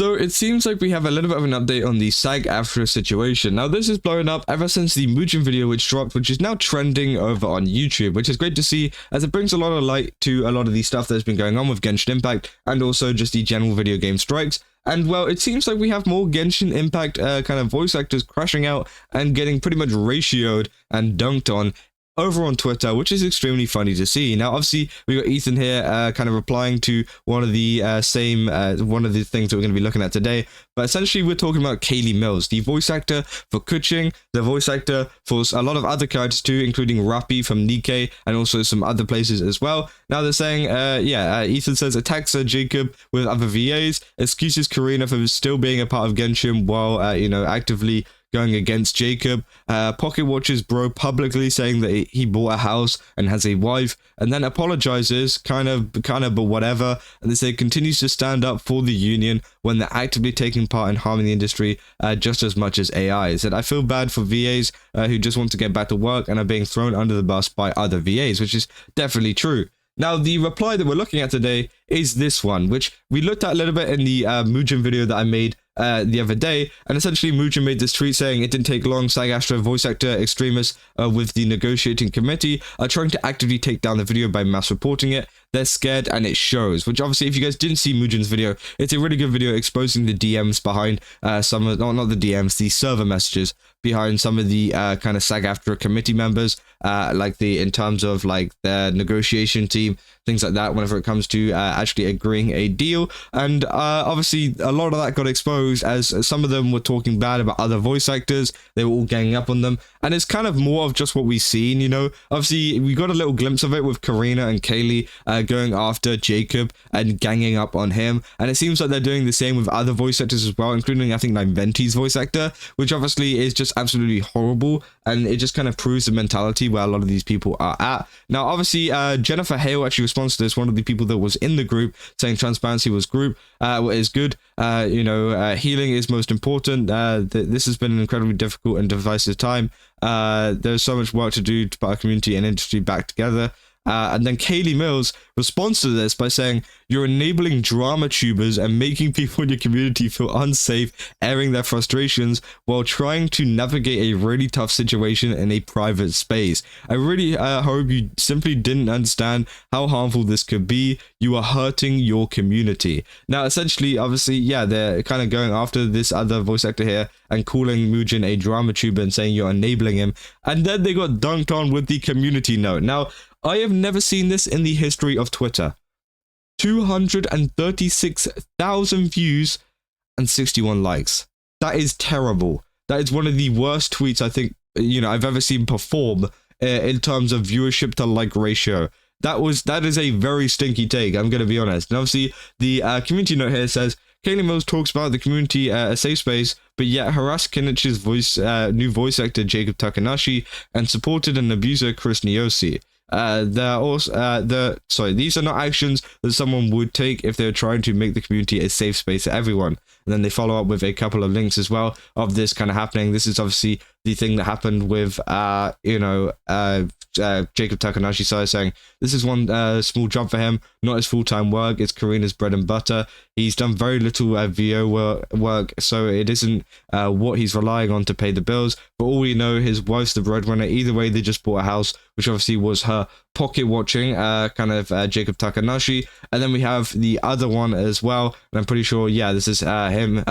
So it seems like we have a little bit of an update on the SAG-AFTRA situation. Now this is blowing up ever since the Mujin video which dropped, which is now trending over on YouTube, which is great to see as it brings a lot of light to a lot of the stuff that's been going on with Genshin Impact and also just the general video game strikes. And well, it seems like we have more Genshin Impact kind of voice actors crashing out and getting pretty much ratioed and dunked on over on Twitter, which is extremely funny to see. Now, obviously, we got Ethan here kind of replying to one of the one of the things that we're going to be looking at today. But essentially, we're talking about Kaylee Mills, the voice actor for Kuching, the voice actor for a lot of other characters too, including Rappi from Nikkei and also some other places as well. Now they're saying, Ethan says, attacks Jacob with other VAs, excuses Karina for still being a part of Genshin while, actively going against Jacob. Pocket watches bro publicly saying that he bought a house and has a wife, and then apologizes, kind of, but whatever. And they say continues to stand up for the union when they're actively taking part in harming the industry just as much as AIs. And I feel bad for VAs who just want to get back to work and are being thrown under the bus by other VAs, which is definitely true. Now, the reply that we're looking at today is this one, which we looked at a little bit in the Mujin video that I made the other day, and essentially Mujin made this tweet saying it didn't take long. SAG-AFTRA voice actor extremists with the negotiating committee are trying to actively take down the video by mass reporting it. They're scared and it shows, which obviously if you guys didn't see Mujin's video, it's a really good video exposing the DMs behind some of, not the DMs, the server messages behind some of the kind of SAG-AFTRA committee members, in terms of like their negotiation team, things like that, whenever it comes to actually agreeing a deal. And obviously a lot of that got exposed as some of them were talking bad about other voice actors. They were all ganging up on them, and it's kind of more of just what we've seen, obviously we got a little glimpse of it with Karina and Kaylee going after Jacob and ganging up on him, and it seems like they're doing the same with other voice actors as well, including I think Venti's voice actor, which obviously is just absolutely horrible, and it just kind of proves the mentality where a lot of these people are at. Now obviously Jennifer Hale actually responds to this, one of the people that was in the group, saying transparency is good. Healing is most important. This has been an incredibly difficult and divisive time. There's so much work to do to put our community and industry back together. And then Kaylee Mills responds to this by saying, you're enabling drama tubers and making people in your community feel unsafe, airing their frustrations while trying to navigate a really tough situation in a private space. I really hope you simply didn't understand how harmful this could be. You are hurting your community. Now, essentially, obviously, they're kind of going after this other voice actor here and calling Mujin a drama tuber and saying you're enabling him. And then they got dunked on with the community note. Now, I have never seen this in the history of Twitter. 236,000 views and 61 likes. That is terrible. That is one of the worst tweets I think, I've ever seen perform in terms of viewership to like ratio. That is a very stinky take, I'm going to be honest. And obviously, the community note here says, Kaylee Mills talks about the community a safe space, but yet harassed Kenichi's new voice actor Jacob Takanashi and supported an abuser Chris Niosi. These are not actions that someone would take if they were trying to make the community a safe space for everyone. And then they follow up with a couple of links as well of this kind of happening. This is obviously the thing that happened with, Jacob Takanashi saying, this is one small job for him, not his full-time work. It's Karina's bread and butter. He's done very little VO work, so it isn't what he's relying on to pay the bills. But all we know, his wife's the breadwinner. Either way, they just bought a house, which obviously was her pocket watching, Jacob Takanashi. And then we have the other one as well, and I'm pretty sure, this is kind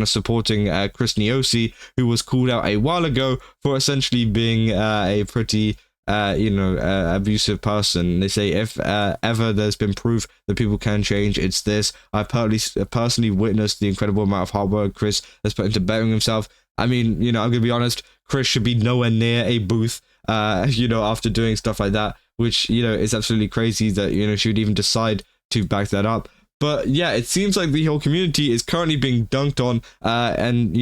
of supporting Chris Niosi, who was called out a while ago for essentially being a pretty abusive person. They say if ever there's been proof that people can change, it's this. I personally witnessed the incredible amount of hard work Chris has put into bettering himself. I mean, I'm gonna be honest, Chris should be nowhere near a booth after doing stuff like that, which is absolutely crazy that she would even decide to back that up. But yeah, it seems like the whole community is currently being dunked on, and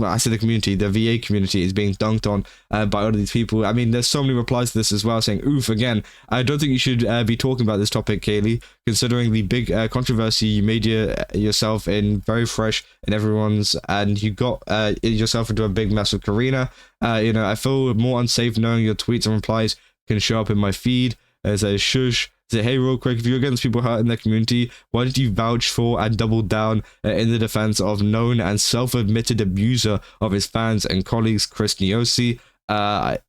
I say the community, the VA community is being dunked on by all of these people. I mean, there's so many replies to this as well, saying, oof, again, I don't think you should be talking about this topic, Kaylee, considering the big controversy you made yourself in, very fresh in everyone's, and you got yourself into a big mess with Karina. I feel more unsafe knowing your tweets and replies can show up in my feed as a shush. Say, hey, real quick, if you're against people hurting their community, why did you vouch for and double down in the defense of known and self-admitted abuser of his fans and colleagues, Chris Niosi?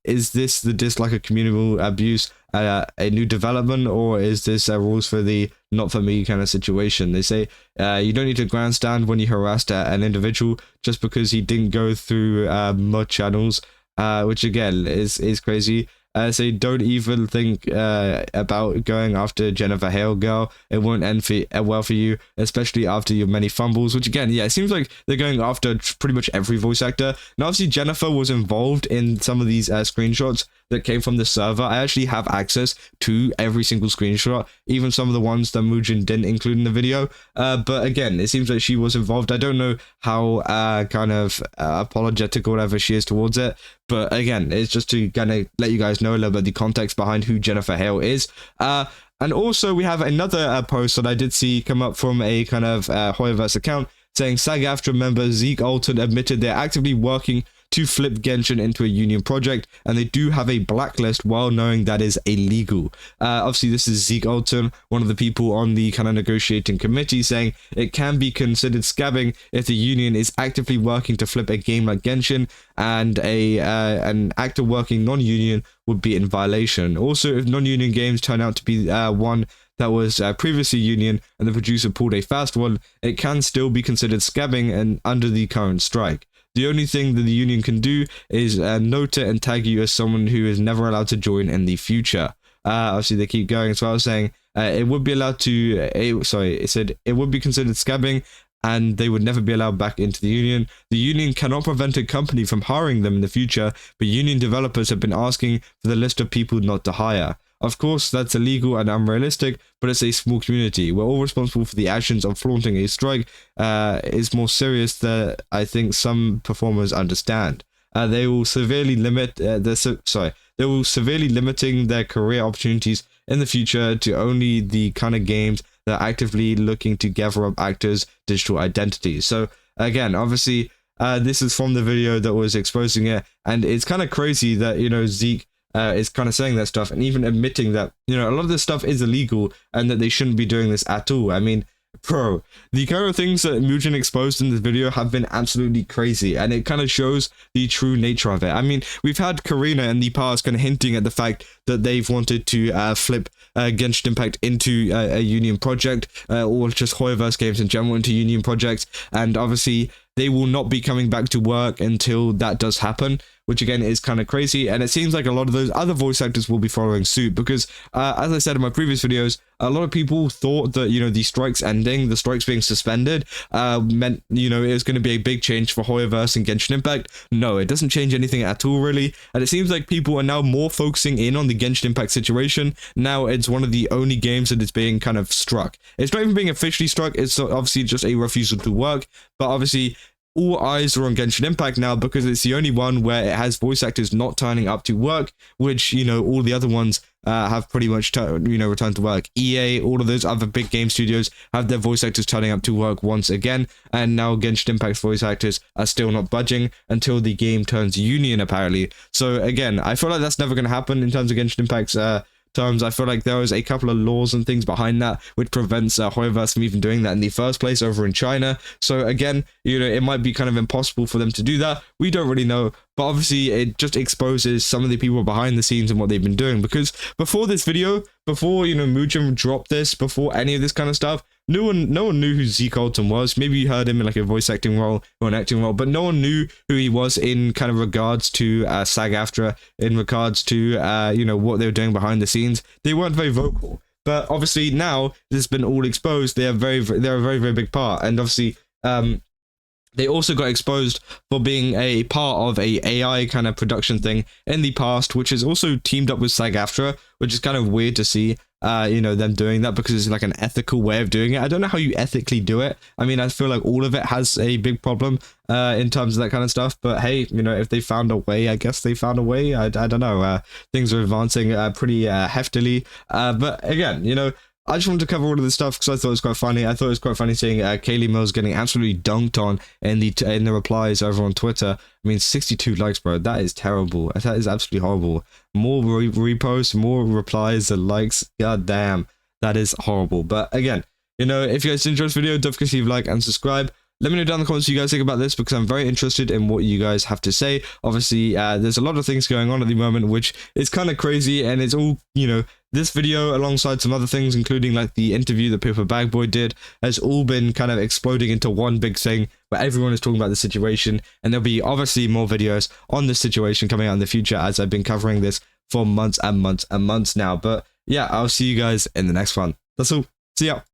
Is this the dislike of communal abuse a new development, or is this rules for the not for me kind of situation? They say you don't need to grandstand when you harassed an individual just because he didn't go through mud channels, which again is crazy. So don't even think about going after Jennifer Hale, girl. It won't end well for you, especially after your many fumbles, which again, yeah, it seems like they're going after pretty much every voice actor. Now, obviously, Jennifer was involved in some of these screenshots that came from the server. I actually have access to every single screenshot, even some of the ones that Mujin didn't include in the video. But again, it seems like she was involved. I don't know how kind of apologetic or whatever she is towards it. But again, it's just to kind of let you guys know a little bit of the context behind who Jennifer Hale is. And also, we have another post that I did see come up from a kind of HoYoverse account saying SAG-AFTRA member Zeke Alton admitted they're actively working to flip Genshin into a union project, and they do have a blacklist while knowing that is illegal. Obviously, this is Zeke Alton, one of the people on the kind of negotiating committee, saying it can be considered scabbing if the union is actively working to flip a game like Genshin, and an actor working non-union would be in violation. Also, if non-union games turn out to be one that was previously union and the producer pulled a fast one, it can still be considered scabbing and under the current strike. The only thing that the union can do is note it and tag you as someone who is never allowed to join in the future. Obviously, they keep going. So I was saying it would be allowed to. It said it would be considered scabbing, and they would never be allowed back into the union. The union cannot prevent a company from hiring them in the future, but union developers have been asking for the list of people not to hire. Of course, that's illegal and unrealistic, but it's a small community. We're all responsible for the actions of flaunting a strike. Is more serious than I think some performers understand. They will severely limit They will severely limiting their career opportunities in the future to only the kind of games that are actively looking to gather up actors' digital identities. So again, obviously, this is from the video that was exposing it, and it's kind of crazy that Zeke is kind of saying that stuff and even admitting that a lot of this stuff is illegal and that they shouldn't be doing this at all. I mean, bro, the kind of things that Mujin exposed in this video have been absolutely crazy, and it kind of shows the true nature of it. I mean, we've had Karina in the past kind of hinting at the fact that they've wanted to flip Genshin Impact into a union project, or just HoYoverse games in general into union projects, and obviously they will not be coming back to work until that does happen, which again is kind of crazy. And it seems like a lot of those other voice actors will be following suit because, as I said in my previous videos, a lot of people thought that, the strikes ending, the strikes being suspended, meant, it was going to be a big change for HoYoverse and Genshin Impact. No, it doesn't change anything at all, really. And it seems like people are now more focusing in on the Genshin Impact situation. Now it's one of the only games that is being kind of struck. It's not even being officially struck, it's obviously just a refusal to work, but obviously all eyes are on Genshin Impact now because it's the only one where it has voice actors not turning up to work, which, all the other ones have pretty much, returned to work. EA, all of those other big game studios have their voice actors turning up to work once again, and now Genshin Impact's voice actors are still not budging until the game turns union, apparently. So again, I feel like that's never going to happen in terms of Genshin Impact's terms. I feel like there was a couple of laws and things behind that which prevents HoYoverse from even doing that in the first place over in China. So again, it might be kind of impossible for them to do that. We don't really know, but obviously it just exposes some of the people behind the scenes and what they've been doing. Because before this video, before Mujin dropped this, before any of this kind of stuff, no one knew who Zeke Alton was. Maybe you heard him in like a voice acting role or an acting role, but no one knew who he was in kind of regards to SAG-AFTRA, in regards to what they were doing behind the scenes. They weren't very vocal, but obviously now this has been all exposed. They're a very, very big part, and obviously they also got exposed for being a part of a AI kind of production thing in the past, which is also teamed up with SAG-AFTRA, which is kind of weird to see, them doing that because it's like an ethical way of doing it. I don't know how you ethically do it. I mean, I feel like all of it has a big problem in terms of that kind of stuff. But hey, if they found a way, I guess they found a way. I don't know. Things are advancing pretty heftily. But again, I just wanted to cover all of this stuff because I thought it was quite funny. I thought it was quite funny seeing Kaylee Mills getting absolutely dunked on in the replies over on Twitter. I mean, 62 likes, bro. That is terrible. That is absolutely horrible. More reposts, more replies and likes. God damn. That is horrible. But again, you know, if you guys enjoyed this video, don't forget to leave a like and subscribe. Let me know down in the comments what you guys think about this, because I'm very interested in what you guys have to say. Obviously, there's a lot of things going on at the moment, which is kind of crazy, and it's all, you know, this video alongside some other things, including like the interview that Paper Bag Boy did, has all been kind of exploding into one big thing where everyone is talking about the situation, and there'll be obviously more videos on this situation coming out in the future, as I've been covering this for months and months and months now. But yeah, I'll see you guys in the next one. That's all. See ya.